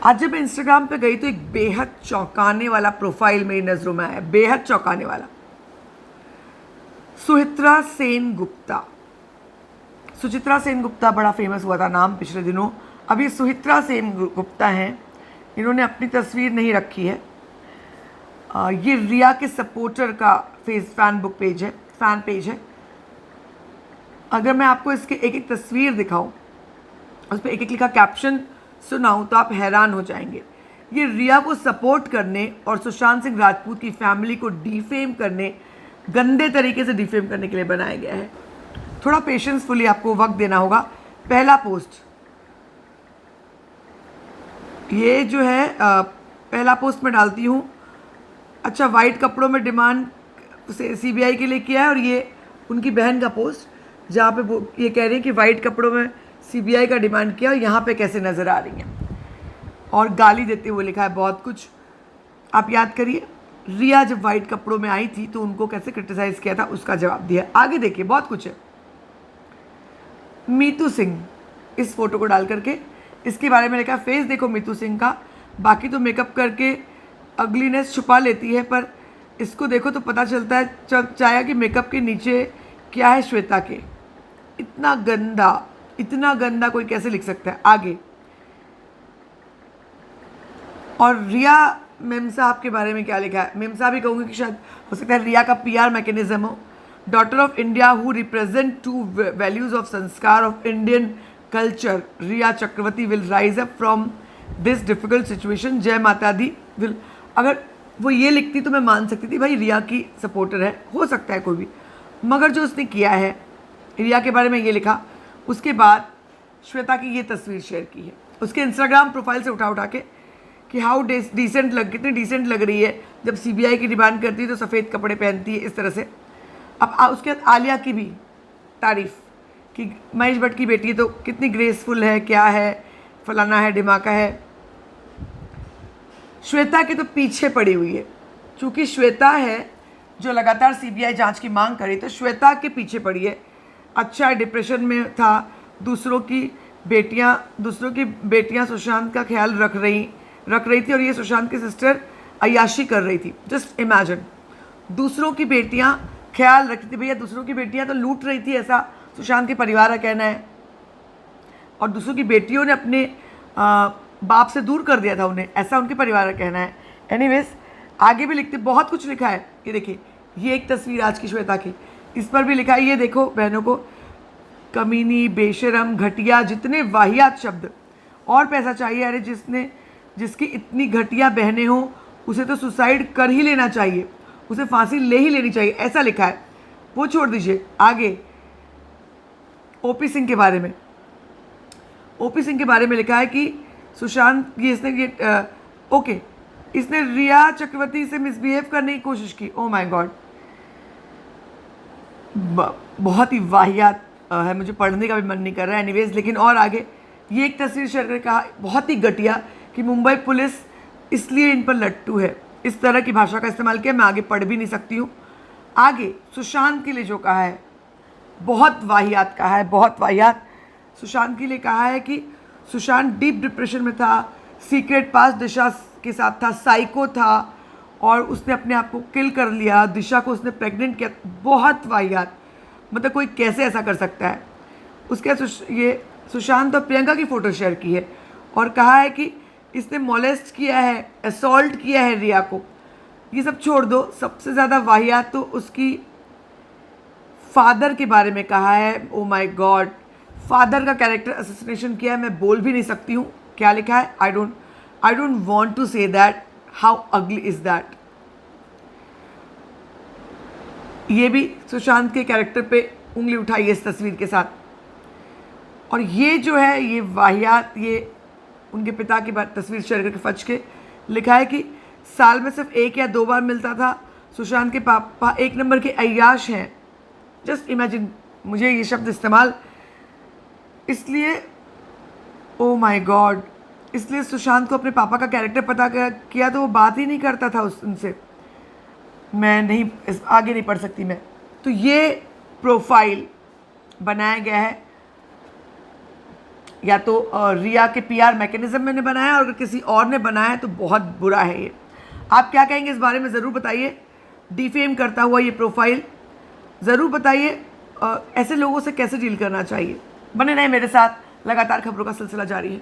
आज जब मैं इंस्टाग्राम पे गई तो एक बेहद चौंकाने वाला प्रोफाइल मेरी नज़रों में आया, बेहद चौंकाने वाला। सुचित्रा सेन गुप्ता। सुचित्रा सेन गुप्ता बड़ा फेमस हुआ था नाम पिछले दिनों। अब ये सुचित्रा सेन गुप्ता हैं, इन्होंने अपनी तस्वीर नहीं रखी है। ये रिया के सपोर्टर का फैन पेज है। अगर मैं आपको इसके एक एक तस्वीर दिखाऊं, उस पर एक एक लिखा कैप्शन सुनाऊं तो आप हैरान हो जाएंगे। ये रिया को सपोर्ट करने और सुशांत सिंह राजपूत की फैमिली को डिफेम करने, गंदे तरीके से डिफेम करने के लिए बनाया गया है। थोड़ा पेशेंसफुली आपको वक्त देना होगा। पहला पोस्ट ये जो है पहला पोस्ट मैं डालती हूँ। अच्छा, वाइट कपड़ों में डिमांड सीबीआई के लिए किया है, और ये उनकी बहन का पोस्ट जहाँ पे वो ये कह रही है कि वाइट कपड़ों में सीबीआई का डिमांड किया, और यहाँ पे कैसे नज़र आ रही हैं, और गाली देते हुए लिखा है बहुत कुछ। आप याद करिए, रिया जब वाइट कपड़ों में आई थी तो उनको कैसे क्रिटिसाइज़ किया था, उसका जवाब दिया। आगे देखिए, बहुत कुछ है। मीतू सिंह, इस फोटो को डाल करके इसके बारे में लिखा, फेस देखो मीतू सिंह का, बाकी तो मेकअप करके अगलीनेस छुपा लेती है, पर इसको देखो तो पता चलता है चाहे कि मेकअप के नीचे क्या है श्वेता के। इतना गंदा कोई कैसे लिख सकता है। आगे, और रिया मेम साहब के बारे में क्या लिखा है। मेम साहब ही कहूँगी कि शायद हो सकता है रिया का पीआर मैकेनिज्म हो। Daughter of India who represent to values of sanskar of Indian culture, Rhea Chakraborty will rise up from this difficult situation, Jai Mata the will. अगर वो ये लिखती तो मैं मान सकती थी भाई रिया की सपोर्टर है, हो सकता है कोई भी, मगर जो उसने किया है, रिया के बारे में ये लिखा, उसके बाद श्वेता की ये तस्वीर शेयर की है उसके इंस्टाग्राम प्रोफाइल से उठा के कि हाउ कितनी डिसेंट लग रही है जब सीबीआई की डिमांड करती है तो सफ़ेद कपड़े पहनती है, इस तरह से। अब उसके बाद आलिया की भी तारीफ कि महेश भट्ट की बेटी है तो कितनी ग्रेसफुल है, क्या है, फलाना है, ढिमाका है। श्वेता के तो पीछे पड़ी हुई है, चूँकि श्वेता है जो लगातार सीबीआई जांच की मांग करी, तो श्वेता के पीछे पड़ी है। अच्छा, डिप्रेशन में था, दूसरों की बेटियां सुशांत का ख्याल रख रही थी, और ये सुशांत की सिस्टर अय्याशी कर रही थी। जस्ट इमेजिन, दूसरों की बेटियां ख्याल रखती थी। भैया, दूसरों की बेटियां तो लूट रही थी, ऐसा सुशांत के परिवार का कहना है, और दूसरों की बेटियों ने अपने बाप से दूर कर दिया था उन्हें, ऐसा उनके परिवार का कहना है। एनीवेज, आगे भी लिखते, बहुत कुछ लिखा है। ये देखिए, ये एक तस्वीर आज की श्वेता की, इस पर भी लिखा है, ये देखो बहनों को, कमीनी, बेशरम, घटिया, जितने वाहियात शब्द, और पैसा चाहिए। अरे जिसकी इतनी घटिया बहनें हो उसे तो सुसाइड कर ही लेना चाहिए, उसे फांसी ले ही लेनी चाहिए, ऐसा लिखा है। वो छोड़ दीजिए, आगे ओपी सिंह के बारे में। ओपी सिंह के बारे में लिखा है कि सुशांत इसने रिया चक्रवर्ती से मिसबिहेव करने की कोशिश की। ओ माय गॉड, बहुत ही वाहियात है, मुझे पढ़ने का भी मन नहीं कर रहा है। एनीवेज, लेकिन और आगे ये एक तस्वीर शेयर करके कहा, बहुत ही घटिया, कि मुंबई पुलिस इसलिए इन पर लट्टू है, इस तरह की भाषा का इस्तेमाल किया। मैं आगे पढ़ भी नहीं सकती हूँ। आगे सुशांत के लिए जो कहा है, बहुत वाहियात कहा है, बहुत वाहियात। सुशांत के लिए कहा है कि सुशांत डीप डिप्रेशन में था, सीक्रेट पास दिशा के साथ था, साइको था, और उसने अपने आप को किल कर लिया, दिशा को उसने प्रेग्नेंट किया। बहुत वाहियात, मतलब कोई कैसे ऐसा कर सकता है। उसके ये सुशांत और प्रियंका की फ़ोटो शेयर की है, और कहा है कि इसने मोलेस्ट किया है, असॉल्ट किया है रिया को। ये सब छोड़ दो, सबसे ज़्यादा वाहियात तो उसकी फादर के बारे में कहा है। ओ माय गॉड, फादर का कैरेक्टर असैसिनेशन किया है, मैं बोल भी नहीं सकती हूँ क्या लिखा है। I don't want to say that, how ugly is that. ये भी सुशांत के कैरेक्टर पे उंगली उठाई है इस तस्वीर के साथ। और ये जो है, ये वाहियात, ये उनके पिता की तस्वीर शेयर करके फच के लिखा है कि साल में सिर्फ 1 या 2 बार मिलता था। सुशांत के पापा 1 नंबर के अय्याश हैं। जस्ट इमेजिन, मुझे ये शब्द इस्तेमाल इसलिए, ओ माय गॉड, इसलिए सुशांत को अपने पापा का कैरेक्टर पता किया तो वो बात ही नहीं करता था उनसे। मैं नहीं आगे नहीं पढ़ सकती मैं। तो ये प्रोफाइल बनाया गया है या तो रिया के पीआर मैकेनिज्म मैंने बनाया है, और अगर किसी और ने बनाया है तो बहुत बुरा है ये। आप क्या कहेंगे इस बारे में ज़रूर बताइए। डिफेम करता हुआ ये प्रोफाइल ज़रूर बताइए। ऐसे लोगों से कैसे डील करना चाहिए। बने रहें मेरे साथ, लगातार खबरों का सिलसिला जारी है।